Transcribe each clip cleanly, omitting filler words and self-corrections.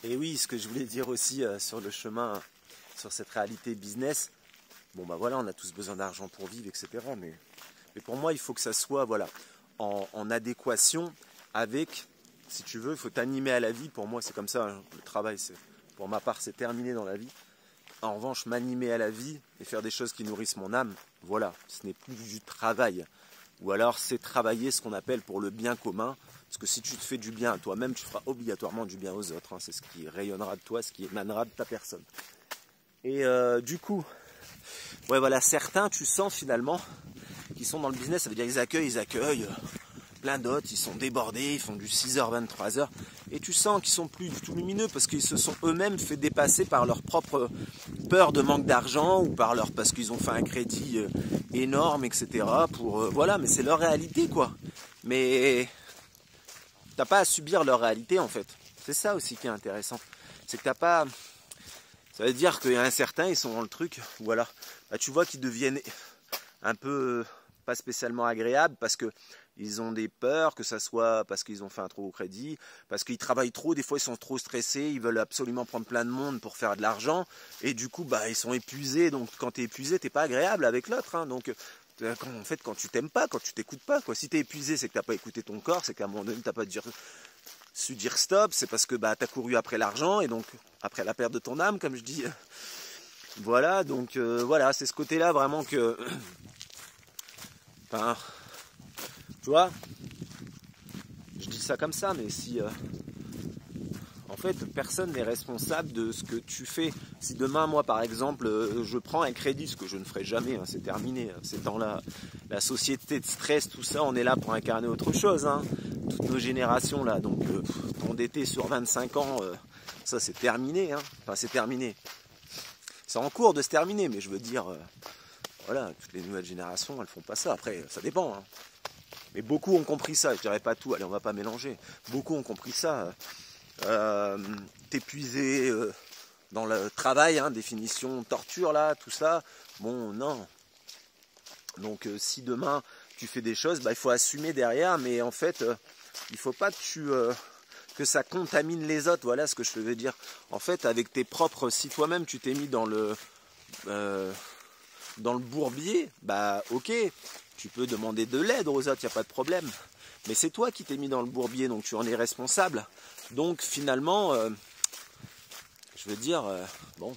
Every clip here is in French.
Et oui, ce que je voulais dire aussi sur le chemin, sur cette réalité business, bon bah voilà, on a tous besoin d'argent pour vivre, etc. Mais pour moi, il faut que ça soit voilà, en adéquation avec, si tu veux, il faut t'animer à la vie. Pour moi, c'est comme ça, hein. Le travail, pour ma part, c'est terminé dans la vie. En revanche, m'animer à la vie et faire des choses qui nourrissent mon âme, voilà, ce n'est plus du travail. Ou alors, c'est travailler ce qu'on appelle pour le bien commun. Parce que si tu te fais du bien à toi-même, tu feras obligatoirement du bien aux autres, hein. C'est ce qui rayonnera de toi, ce qui émanera de ta personne. Et du coup, ouais, voilà, certains, tu sens finalement, qui sont dans le business, ça veut dire ils accueillent plein d'autres, ils sont débordés, ils font du 6h, 23h, et tu sens qu'ils sont plus du tout lumineux parce qu'ils se sont eux-mêmes fait dépasser par leur propre peur de manque d'argent ou parce qu'ils ont fait un crédit énorme, etc. Voilà, mais c'est leur réalité, quoi. Mais t'as pas à subir leur réalité, en fait. C'est ça aussi qui est intéressant. C'est que t'as pas... Ça veut dire qu'il y a un certain, ils sont dans le truc, voilà. Bah, tu vois qu'ils deviennent un peu pas spécialement agréables parce que ils ont des peurs, que ça soit parce qu'ils ont fait un trop gros crédit, parce qu'ils travaillent trop, des fois ils sont trop stressés, ils veulent absolument prendre plein de monde pour faire de l'argent, et du coup bah ils sont épuisés, donc quand tu es épuisé, t'es pas agréable avec l'autre, hein, donc en fait quand tu t'aimes pas, quand tu t'écoutes pas, quoi. Si t'es épuisé, c'est que t'as pas écouté ton corps, c'est qu'à un moment donné t'as pas su dire stop, c'est parce que bah t'as couru après l'argent, et donc après la perte de ton âme, comme je dis. Voilà, donc voilà, c'est ce côté-là vraiment que... Enfin, tu vois, je dis ça comme ça, mais si... en fait, personne n'est responsable de ce que tu fais. Si demain, moi, par exemple, je prends un crédit, ce que je ne ferai jamais, hein, c'est terminé. Hein, ces temps-là, la société de stress, tout ça, on est là pour incarner autre chose. Hein, toutes nos générations, là. Donc, t'endetter sur 25 ans, ça, c'est terminé. Hein, enfin, c'est terminé. C'est en cours de se terminer, mais je veux dire... voilà, toutes les nouvelles générations, elles font pas ça. Après, ça dépend. Hein. Mais beaucoup ont compris ça. Je dirais pas tout. Allez, on va pas mélanger. Beaucoup ont compris ça. T'épuiser dans le travail, hein, définition torture là, tout ça. Bon, non. Donc, si demain tu fais des choses, bah, il faut assumer derrière. Mais en fait, il faut pas que ça contamine les autres. Voilà ce que je veux dire. En fait, avec tes propres, si toi-même tu t'es mis dans le bourbier, bah ok, tu peux demander de l'aide aux autres, il n'y a pas de problème. Mais c'est toi qui t'es mis dans le bourbier, donc tu en es responsable. Donc finalement, je veux dire, bon,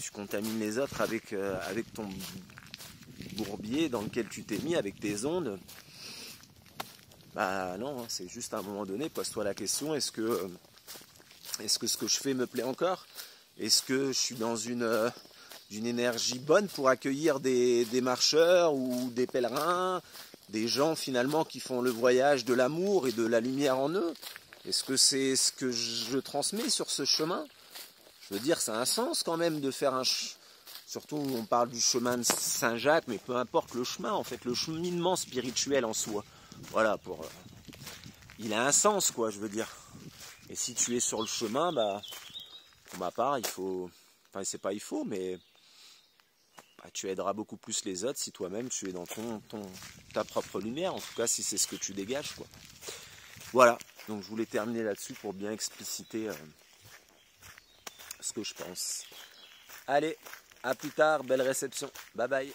tu contamines les autres avec ton bourbier dans lequel tu t'es mis, avec tes ondes. Bah non, c'est juste à un moment donné, pose-toi la question, est-ce que ce que je fais me plaît encore? Est-ce que je suis dans d'une énergie bonne pour accueillir des marcheurs ou des pèlerins, des gens finalement qui font le voyage de l'amour et de la lumière en eux? Est-ce que c'est ce que je transmets sur ce chemin? Je veux dire, ça a un sens quand même de faire surtout on parle du chemin de Saint-Jacques, mais peu importe le chemin, en fait, le cheminement spirituel en soi. Voilà, il a un sens, quoi, je veux dire. Et si tu es sur le chemin, bah, pour ma part, il faut... Enfin, c'est pas il faut, mais... Bah, tu aideras beaucoup plus les autres si toi-même tu es dans ta propre lumière, en tout cas si c'est ce que tu dégages, quoi. Voilà, donc je voulais terminer là-dessus pour bien expliciter ce que je pense. Allez, à plus tard, belle réception, bye bye.